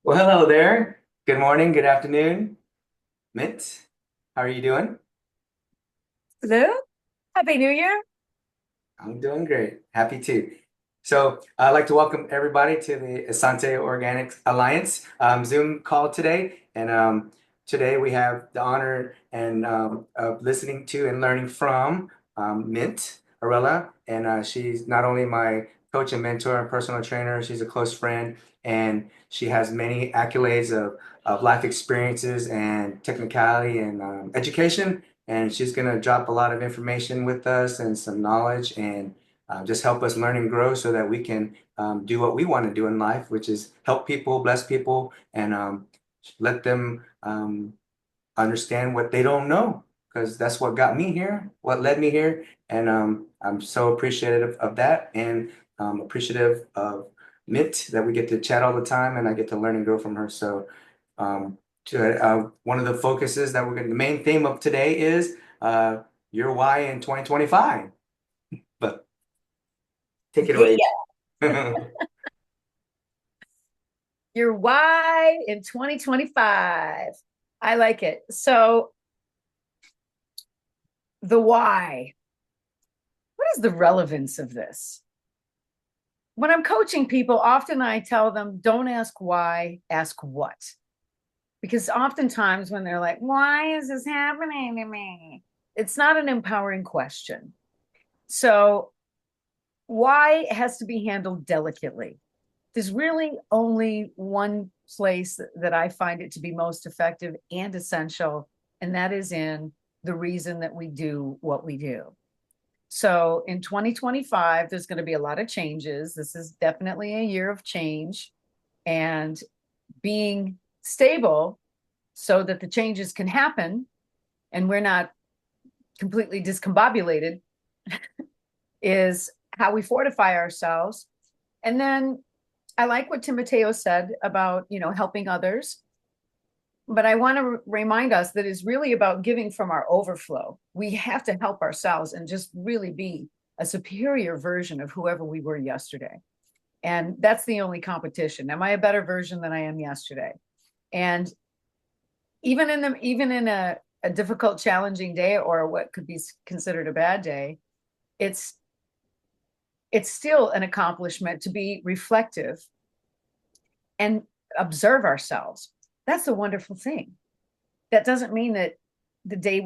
Well, hello there. Good morning, good afternoon, Mint. How are you doing? Hello? Happy New Year. I'm doing great. Happy to. So, I'd like to welcome everybody to the Asante Organics Alliance Zoom call today. And today we have the honor and of listening to and learning from Mint Arella. And she's not only my coach and mentor and personal trainer, she's a close friend, and she has many accolades of life experiences and technicality and education. And she's going to drop a lot of information with us and some knowledge and just help us learn and grow so that we can do what we want to do in life, which is help people, bless people, and let them understand what they don't know, because that's what got me here, what led me here. And I'm so appreciative of that and appreciative of Mint that we get to chat all the time and I get to learn and grow from her. So um, one of the focuses that the main theme of today is your why in 2025. But take it Yeah. away. Your why in 2025. I like it. So, the why. What is the relevance of this? When I'm coaching people, often I tell them, don't ask why, ask what. Because oftentimes when they're like, why is this happening to me? It's not an empowering question. So, why has to be handled delicately. There's really only one place that I find it to be most effective and essential, and that is in the reason that we do what we do. So in 2025, there's going to be a lot of changes. This is definitely a year of change and being stable so that the changes can happen and we're not completely discombobulated is how we fortify ourselves. And then I like what Timoteo said about, helping others. But I want to remind us that it's really about giving from our overflow. We have to help ourselves and just really be a superior version of whoever we were yesterday. And that's the only competition. Am I a better version than I am yesterday? And even in a difficult, challenging day or what could be considered a bad day, it's it's still an accomplishment to be reflective and observe ourselves. That's a wonderful thing. That doesn't mean that the day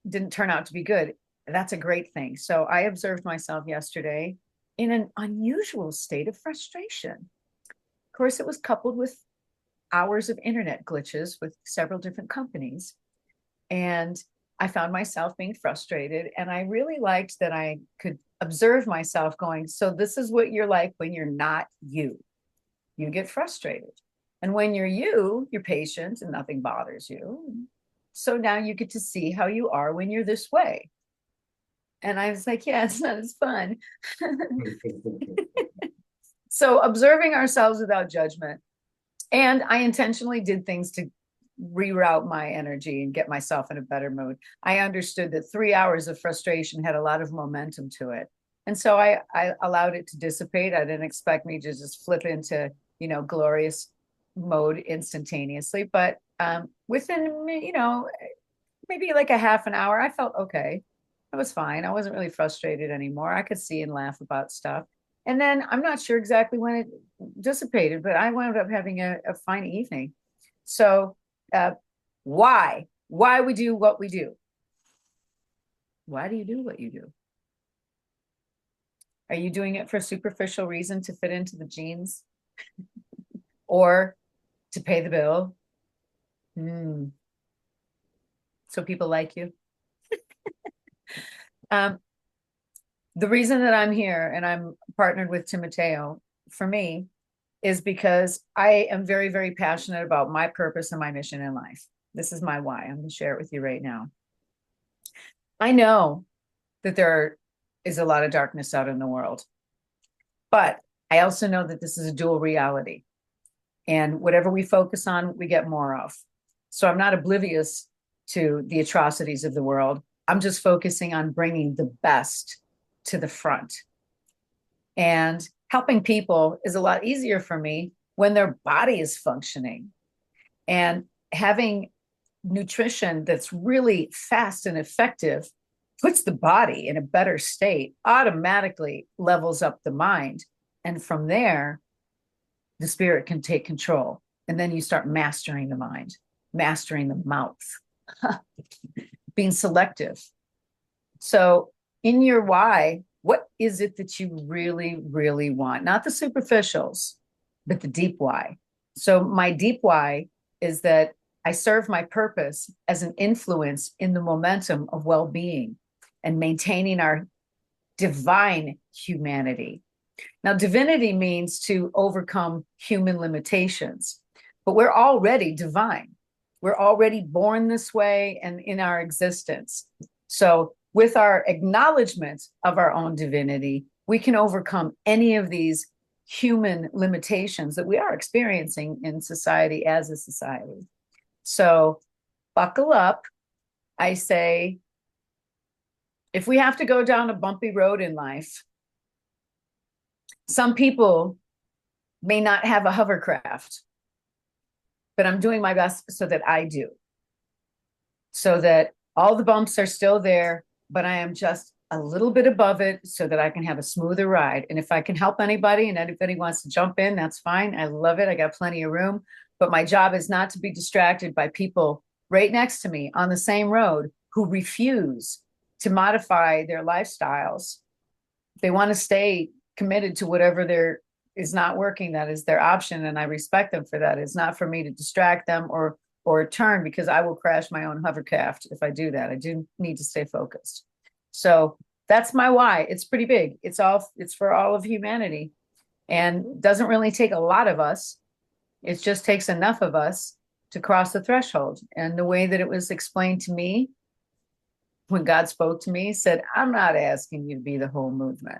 didn't turn out to be good. That's a great thing. So I observed myself yesterday in an unusual state of frustration. Of course, it was coupled with hours of internet glitches with several different companies. And I found myself being frustrated. And I really liked that I could observe myself going, so this is what you're like when you're not you. You get frustrated. And when you're patient and nothing bothers you. So now you get to see how you are when you're this way. And I was like, yeah, it's not as fun. So observing ourselves without judgment. And I intentionally did things to reroute my energy and get myself in a better mood. I understood that 3 hours of frustration had a lot of momentum to it. And so I allowed it to dissipate. I didn't expect me to just flip into, glorious mode instantaneously. But within, maybe like a half an hour, I felt okay. I was fine. I wasn't really frustrated anymore. I could see and laugh about stuff. And then I'm not sure exactly when it dissipated, but I wound up having a fine evening. So, uh, why we do what we do? Why do you do what you do? Are you doing it for superficial reason to fit into the jeans or to pay the bill? Mm, so people like you. Um, the reason that I'm here and I'm partnered with Timoteo for me is because I am very, very passionate about my purpose and my mission in life. This is my why. I'm going to share it with you right now. I know that there is a lot of darkness out in the world, but I also know that this is a dual reality. And whatever we focus on, we get more of. So I'm not oblivious to the atrocities of the world. I'm just focusing on bringing the best to the front. And helping people is a lot easier for me when their body is functioning. And having nutrition that's really fast and effective puts the body in a better state, automatically levels up the mind. And from there, the spirit can take control. And then you start mastering the mind, mastering the mouth, being selective. So, in your why, what is it that you really, really want? Not the superficials, but the deep why. So, my deep why is that I serve my purpose as an influence in the momentum of well being and maintaining our divine humanity. Now, divinity means to overcome human limitations, but we're already divine. We're already born this way and in our existence. So, with our acknowledgement of our own divinity, we can overcome any of these human limitations that we are experiencing in society as a society. So, buckle up. I say, if we have to go down a bumpy road in life, some people may not have a hovercraft, but I'm doing my best so that I do, so that all the bumps are still there, but I am just a little bit above it so that I can have a smoother ride. And if I can help anybody and anybody wants to jump in, that's fine. I love it. I got plenty of room. But my job is not to be distracted by people right next to me on the same road who refuse to modify their lifestyles. They want to stay committed to whatever is not working. That is their option, and I respect them for that. It's not for me to distract them or turn, because I will crash my own hovercraft if I do that. I do need to stay focused. So that's my why. It's pretty big. It's for all of humanity, and doesn't really take a lot of us. It just takes enough of us to cross the threshold. And the way that it was explained to me when God spoke to me, said, I'm not asking you to be the whole movement.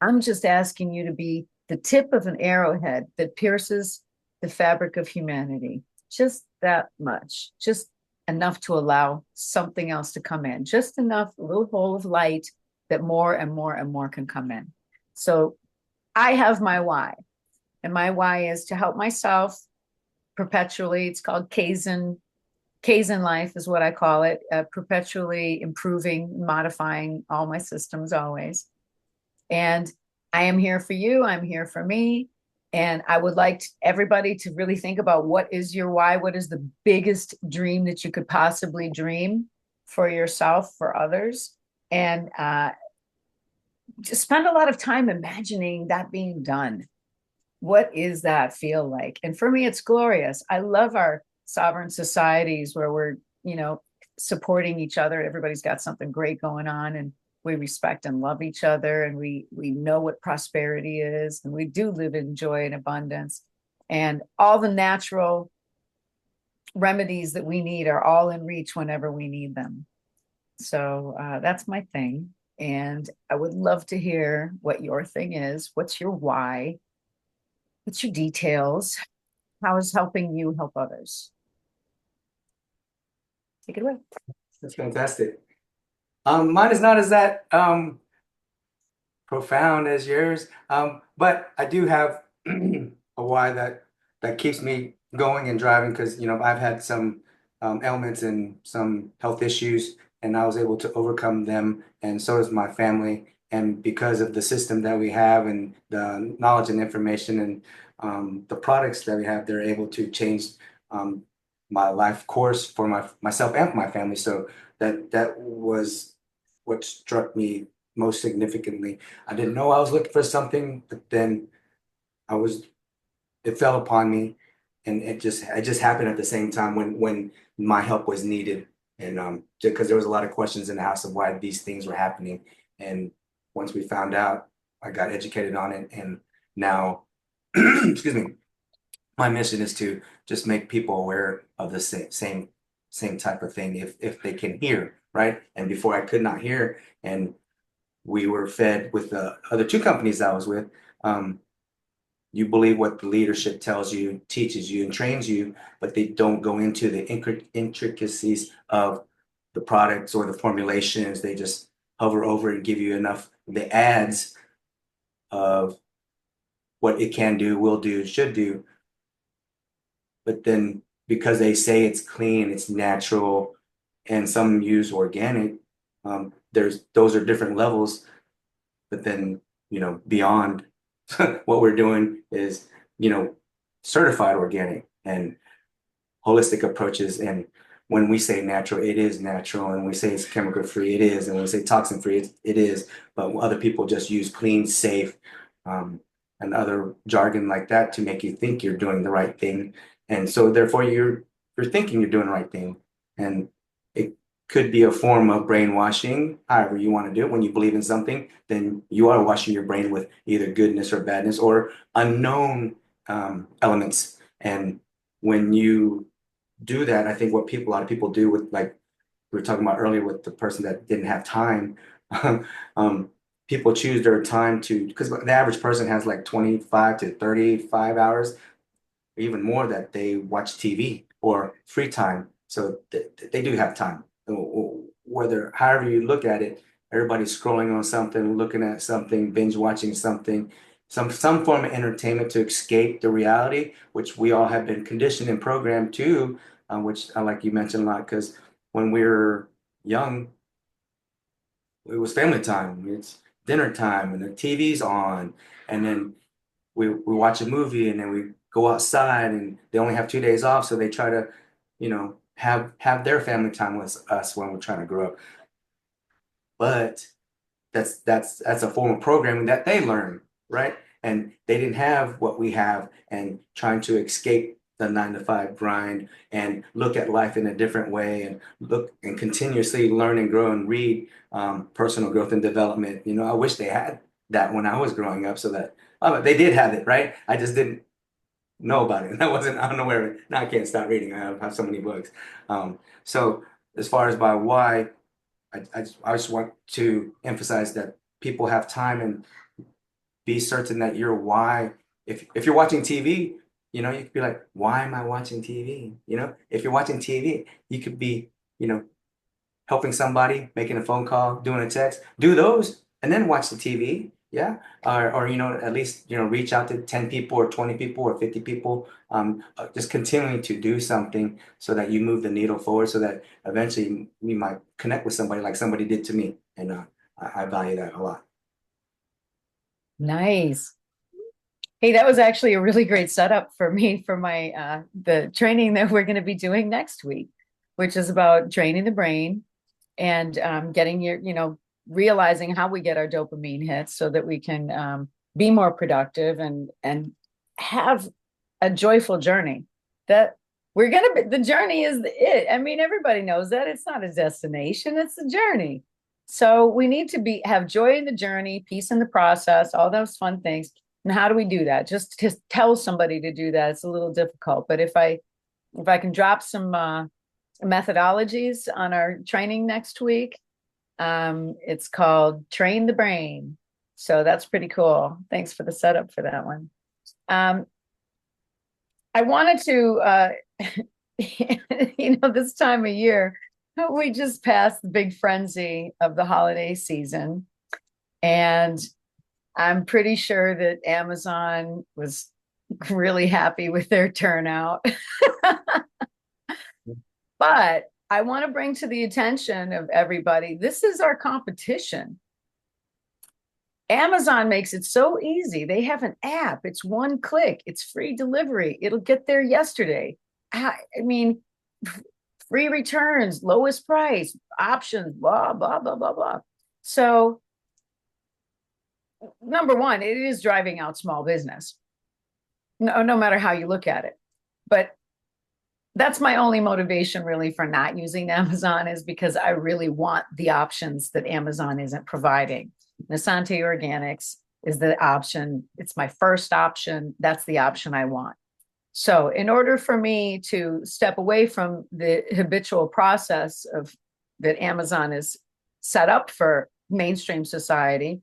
I'm just asking you to be the tip of an arrowhead that pierces the fabric of humanity. Just that much, just enough to allow something else to come in, just enough, a little hole of light that more and more and more can come in. So I have my why, and my why is to help myself perpetually. It's called Kaizen. Kaizen life is what I call it, perpetually improving, modifying all my systems always. And I am here for you. I'm here for me. And I would like everybody to really think about, what is your why? What is the biggest dream that you could possibly dream for yourself, for others? And just spend a lot of time imagining that being done. What is that feel like? And for me, it's glorious. I love our sovereign societies where we're, supporting each other. Everybody's got something great going on, and we respect and love each other, and we know what prosperity is, and we do live in joy and abundance, and all the natural remedies that we need are all in reach whenever we need them. So that's my thing, and I would love to hear what your thing is. What's your why? What's your details? How is helping you help others? Take it away. That's fantastic. Mine is not as that profound as yours, but I do have a why that keeps me going and driving, because I've had some ailments and some health issues, and I was able to overcome them, and so does my family. And because of the system that we have and the knowledge and information and the products that we have, they're able to change my life course for myself and for my family. So that was what struck me most significantly. I didn't know I was looking for something, but then it fell upon me, and it just happened at the same time when my help was needed. And because there was a lot of questions in the house of why these things were happening. And once we found out, I got educated on it, and now, excuse me, my mission is to just make people aware of the same type of thing if they can hear, right? And before I could not hear, and we were fed with the other two companies I was with. You believe what the leadership tells you, teaches you, and trains you, but they don't go into the intricacies of the products or the formulations. They just hover over and give you enough the ads of what it can do, will do, should do. But then because they say it's clean, it's natural, and some use organic, there's those are different levels. But then, beyond what we're doing is, certified organic and holistic approaches. And when we say natural, it is natural. And we say it's chemical free, it is. And when we say toxin free, it is. But other people just use clean, safe, um, and other jargon like that to make you think you're doing the right thing. And so therefore you're thinking you're doing the right thing. And it could be a form of brainwashing, however you want to do it. When you believe in something, then you are washing your brain with either goodness or badness or unknown elements. And when you do that, I think what a lot of people do with, like we were talking about earlier with the person that didn't have time, um, people choose their time to, because the average person has like 25 to 35 hours, even more, that they watch TV or free time. So they do have time. Whether, however you look at it, everybody's scrolling on something, looking at something, binge watching something, some form of entertainment to escape the reality, which we all have been conditioned and programmed to, which I like you mentioned a lot, because when we were young, it was family time. It's dinner time and the TV's on, and then we watch a movie and then we go outside and they only have 2 days off, so they try to, have their family time with us when we're trying to grow up. But that's a form of programming that they learn, right? And they didn't have what we have, and trying to escape the 9 to 5 grind and look at life in a different way and look and continuously learn and grow and read, personal growth and development. I wish they had that when I was growing up, so that they did have it, right? I just didn't know about it. I wasn't unaware of it. Now I can't stop reading. I have so many books. So as far as by why, I just want to emphasize that people have time, and be certain that your why. If you're watching TV, you could be like, why am I watching TV? If you're watching TV, you could be, you know, helping somebody, making a phone call, doing a text, do those, and then watch the TV. Yeah. Or at least, reach out to 10 people or 20 people or 50 people. Just continuing to do something so that you move the needle forward, so that eventually we might connect with somebody like somebody did to me. And I value that a lot. Nice. Hey, that was actually a really great setup for me for my the training that we're going to be doing next week, which is about training the brain and getting realizing how we get our dopamine hits so that we can be more productive and have a joyful journey. That we're gonna be, the journey is it. I mean, everybody knows that it's not a destination, it's a journey. So we need to have joy in the journey, peace in the process, all those fun things. And how do we do that? Just to tell somebody to do that, it's a little difficult. But if I can drop some methodologies on our training next week, it's called Train the Brain. So that's pretty cool. Thanks for the setup for that one. I wanted to, this time of year, we just passed the big frenzy of the holiday season. And I'm pretty sure that Amazon was really happy with their turnout. But I want to bring to the attention of everybody, this is our competition. Amazon makes it so easy. They have an app. It's one click. It's free delivery. It'll get there yesterday. I mean, free returns, lowest price, options, blah, blah, blah, blah, blah. So, number one, it is driving out small business, no matter how you look at it. But that's my only motivation really for not using Amazon, is because I really want the options that Amazon isn't providing. Nasante Organics is the option. It's my first option. That's the option I want. So in order for me to step away from the habitual process of that Amazon is set up for mainstream society,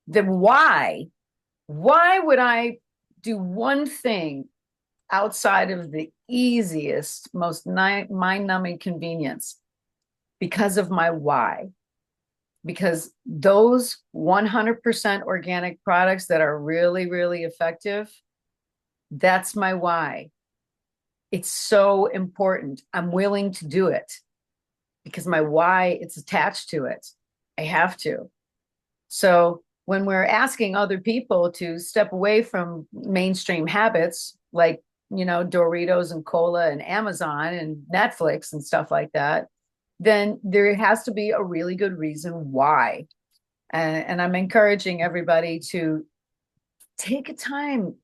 then why would I do one thing outside of the easiest, most mind-numbing convenience? Because of my why. because those 100% organic products that are really, really effective, that's my why. It's so important. I'm willing to do it because my why, it's attached to it. I have to. So when we're asking other people to step away from mainstream habits like, Doritos and cola and Amazon and Netflix and stuff like that, then there has to be a really good reason why. And I'm encouraging everybody to take a time,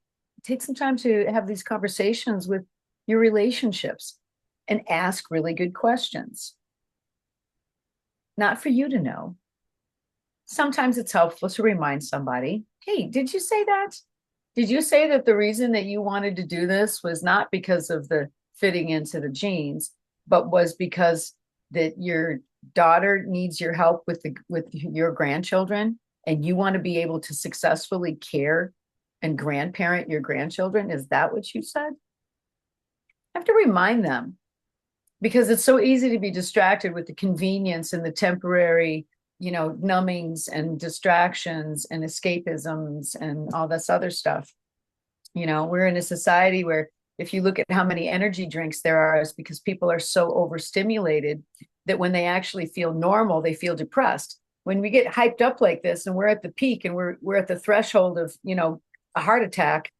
take some time to have these conversations with your relationships and ask really good questions. Not for you to know. Sometimes it's helpful to remind somebody, hey, did you say that? Did you say that the reason that you wanted to do this was not because of the fitting into the jeans, but was because that your daughter needs your help with your grandchildren and you want to be able to successfully care and grandparent your grandchildren? Is that what you said? I have to remind them because it's so easy to be distracted with the convenience and the temporary, numbings and distractions and escapisms and all this other stuff. We're in a society where if you look at how many energy drinks there are, it's because people are so overstimulated that when they actually feel normal, they feel depressed. When we get hyped up like this and we're at the peak and we're at the threshold of, a heart attack,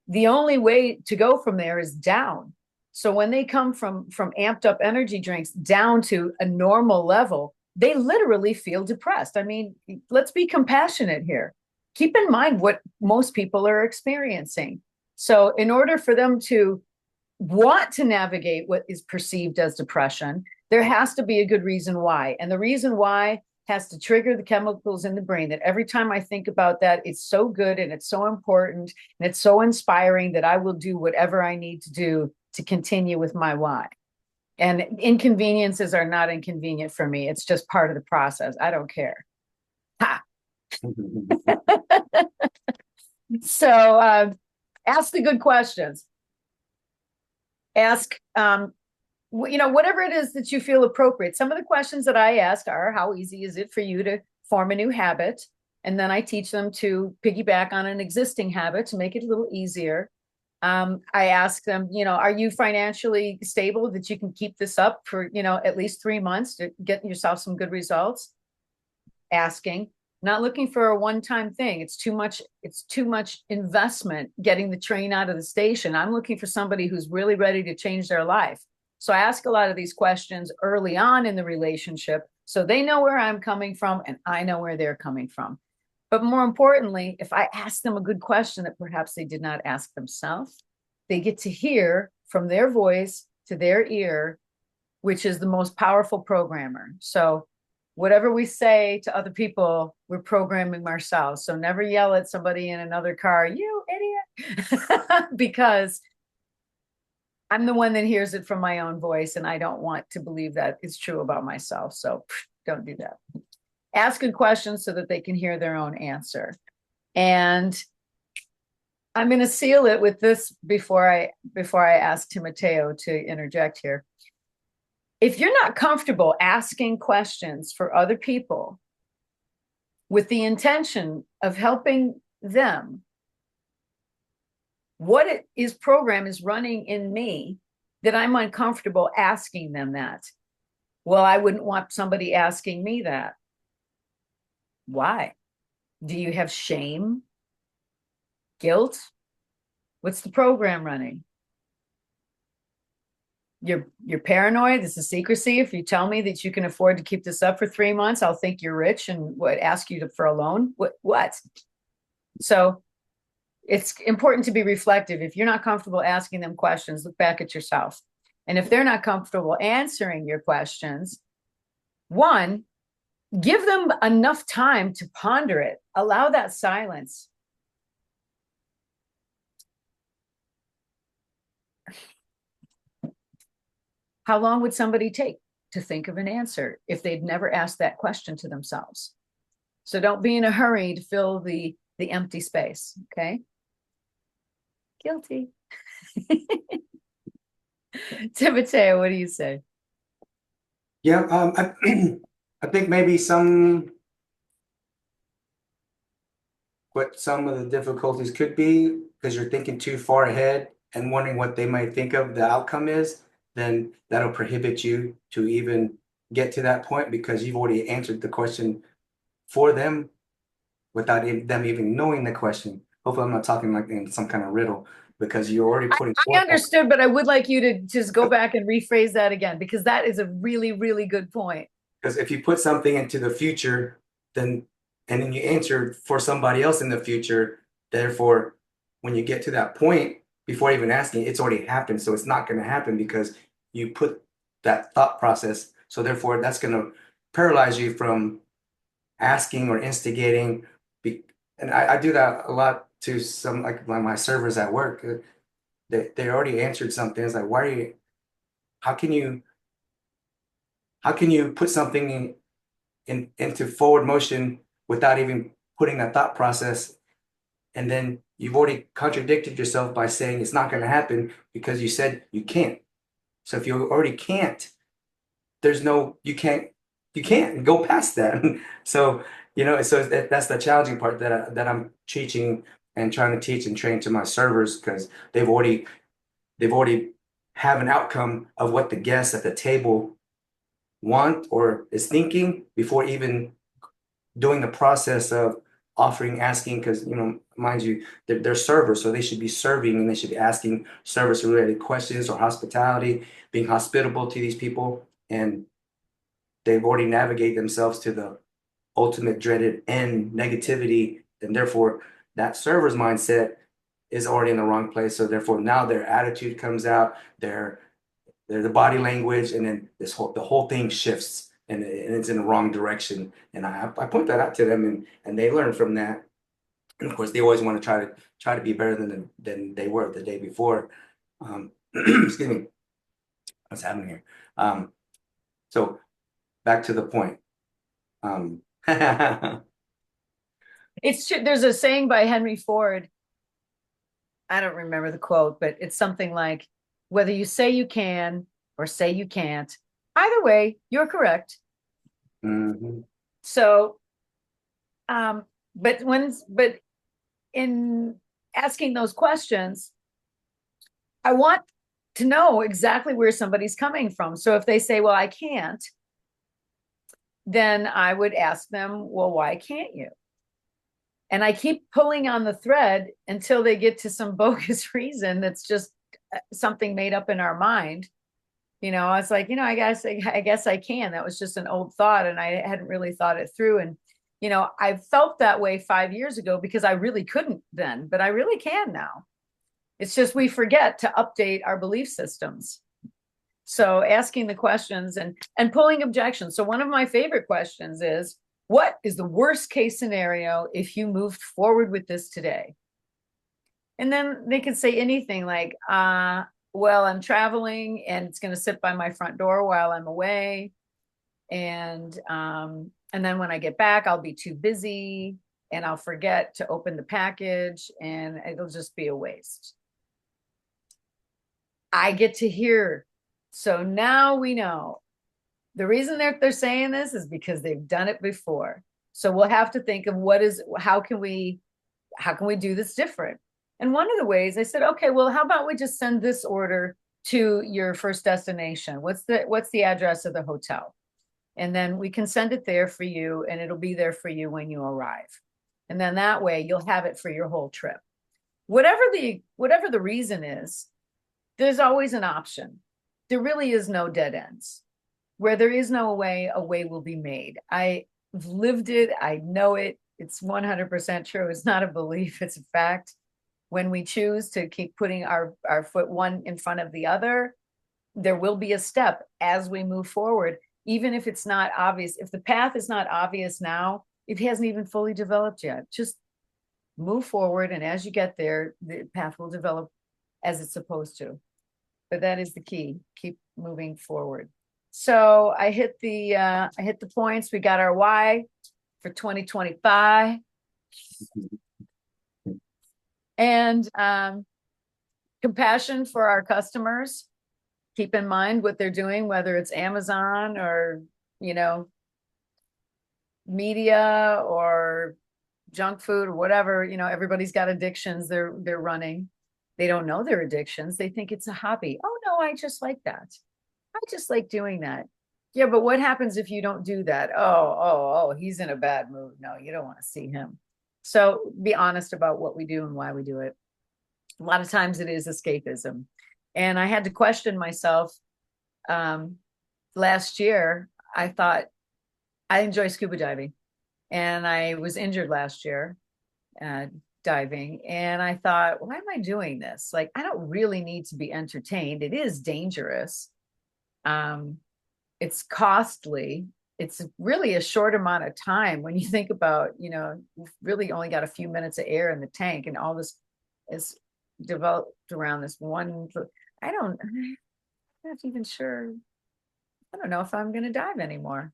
the only way to go from there is down. So when they come from amped up energy drinks down to a normal level, they literally feel depressed. I mean, let's be compassionate here. Keep in mind what most people are experiencing. So in order for them to want to navigate what is perceived as depression, there has to be a good reason why. And the reason why has to trigger the chemicals in the brain that every time I think about that, it's so good and it's so important and it's so inspiring that I will do whatever I need to do to continue with my why. And inconveniences are not inconvenient for me. It's just part of the process. I don't care. Ha. So ask the good questions. Ask, whatever it is that you feel appropriate. Some of the questions that I ask are, how easy is it for you to form a new habit? And then I teach them to piggyback on an existing habit to make it a little easier. I ask them, are you financially stable that you can keep this up for, at least 3 months to get yourself some good results? Asking, not looking for a one-time thing. It's too much investment getting the train out of the station. I'm looking for somebody who's really ready to change their life. So I ask a lot of these questions early on in the relationship so they know where I'm coming from and I know where they're coming from. But more importantly, if I ask them a good question that perhaps they did not ask themselves, they get to hear from their voice to their ear, which is the most powerful programmer. So whatever we say to other people, we're programming ourselves. So never yell at somebody in another car, you idiot, because I'm the one that hears it from my own voice, and I don't want to believe that is true about myself. So don't do that. Ask good questions so that they can hear their own answer. And I'm going to seal it with this before I ask Timoteo to interject here. If you're not comfortable asking questions for other people with the intention of helping them, what it is program is running in me that I'm uncomfortable asking them that. Well, I wouldn't want somebody asking me that. Why? Do you have shame? Guilt? What's the program running? You're paranoid. This is secrecy. If you tell me that you can afford to keep this up for 3 months, I'll think you're rich and would ask you for a loan. What? So it's important to be reflective. If you're not comfortable asking them questions, look back at yourself. And if they're not comfortable answering your questions, one, give them enough time to ponder it. Allow that silence. How long would somebody take to think of an answer if they'd never asked that question to themselves? So don't be in a hurry to fill the empty space, okay? Guilty. Timoteo, what do you say? Yeah, I think maybe some what some of the difficulties could be because you're thinking too far ahead and wondering what they might think of the outcome is, then that'll prohibit you to even get to that point because you've already answered the question for them without them even knowing the question. Hopefully, I'm not talking like in some kind of riddle because you're already putting I forth that. understood, but I would like you to just go back and rephrase that again because that is a really, really good point. Because if you put something into the future, then and then you answer for somebody else in the future, therefore, when you get to that point, before even asking, it's already happened. So it's not going to happen because you put that thought process. So therefore, that's going to paralyze you from asking or instigating. And I do that a lot to some like my servers at work. They already answered something. It's like, why are you? How can you? How can you put something into forward motion without even putting that thought process? And then you've already contradicted yourself by saying it's not going to happen because you said you can't. So if you already can't, there's no, you can't go past that. So, so that's the challenging part that I'm teaching and trying to teach and train to my servers because they've already have an outcome of what the guests at the table want or is thinking before even doing the process of offering, asking, because, mind you, they're servers, so they should be serving and they should be asking service-related questions or hospitality, being hospitable to these people. And they've already navigated themselves to the ultimate dreaded end, negativity. And therefore, that server's mindset is already in the wrong place. So therefore, now their attitude comes out, the body language, and then the whole thing shifts and it's in the wrong direction. And I point that out to them and they learn from that. And of course, they always want to try to be better than they were the day before. Excuse me, what's happening here? So back to the point. Mhm. It's true. There's a saying by Henry Ford. I don't remember the quote, but it's something like, whether you say you can or say you can't, either way, you're correct. So, but in asking those questions, I want to know exactly where somebody's coming from. So if they say, well, I can't, then I would ask them, well, why can't you? And I keep pulling on the thread until they get to some bogus reason that's just something made up in our mind. I was like, I guess I can. That was just an old thought, and I hadn't really thought it through. And I felt that way 5 years ago because I really couldn't then, but I really can now. It's just we forget to update our belief systems. So asking the questions and pulling objections. So one of my favorite questions is, what is the worst case scenario if you moved forward with this today? And then they can say anything like, well, I'm traveling and it's going to sit by my front door while I'm away. And then when I get back, I'll be too busy and I'll forget to open the package and it'll just be a waste. I get to hear. So now we know the reason they're saying this is because they've done it before. So we'll have to think of how can we do this different? And one of the ways I said, okay, well, how about we just send this order to your first destination? What's the address of the hotel? And then we can send it there for you and it'll be there for you when you arrive. And then that way you'll have it for your whole trip. Whatever the reason is, there's always an option. There really is no dead ends. Where there is no way, a way will be made. I've lived it. I know it. It's 100% true. It's not a belief. It's a fact. When we choose to keep putting our foot one in front of the other, there will be a step as we move forward, even if it's not obvious. If the path is not obvious now, it hasn't even fully developed yet. Just move forward. And as you get there, the path will develop as it's supposed to. But that is the key. Keep moving forward. So I hit the points. We got our why for 2025. And compassion for our customers. Keep in mind what they're doing, whether it's Amazon or, media or junk food or whatever, everybody's got addictions they're running. They don't know their addictions. They think it's a hobby. Oh no, I just like that. I just like doing that. Yeah, but what happens if you don't do that? Oh, he's in a bad mood. No, you don't want to see him. So be honest about what we do and why we do it. A lot of times it is escapism. And I had to question myself. Last year, I thought I enjoy scuba diving, and I was injured last year uh, diving. And I thought, why am I doing this? Like, I don't really need to be entertained. It is dangerous. Um, it's costly. It's really a short amount of time when you think about, you've really only got a few minutes of air in the tank, and all this is developed around this one. I'm not even sure. I don't know if I'm going to dive anymore.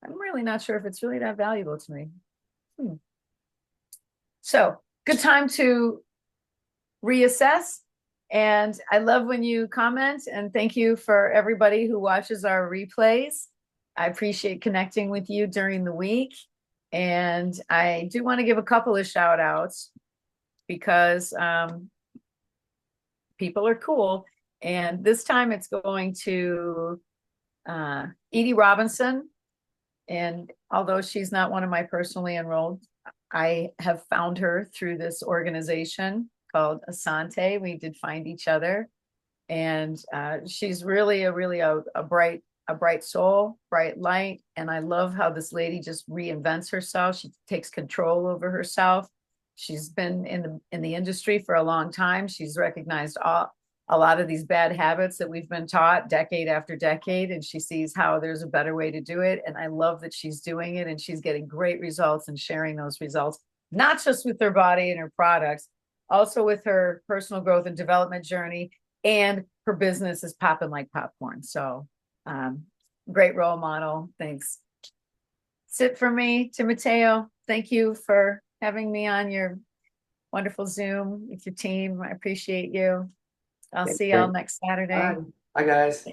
I'm really not sure if it's really that valuable to me. Hmm. So, good time to reassess. And I love when you comment, and thank you for everybody who watches our replays. I appreciate connecting with you during the week. And I do want to give a couple of shout outs because people are cool. And this time it's going to Edie Robinson. And although she's not one of my personally enrolled, I have found her through this organization called Asante. We did find each other, and she's really a bright soul, bright light. And I love how this lady just reinvents herself. She takes control over herself. She's been in the industry for a long time. She's recognized a lot of these bad habits that we've been taught decade after decade, and she sees how there's a better way to do it. And I love that she's doing it, and she's getting great results and sharing those results, not just with her body and her products, also with her personal growth and development journey, and her business is popping like popcorn. So great role model. Thanks. That's it for me. Timoteo, thank you for having me on your wonderful Zoom with your team. I appreciate you. I'll Okay, see y'all great. next All right. Saturday. Bye, guys.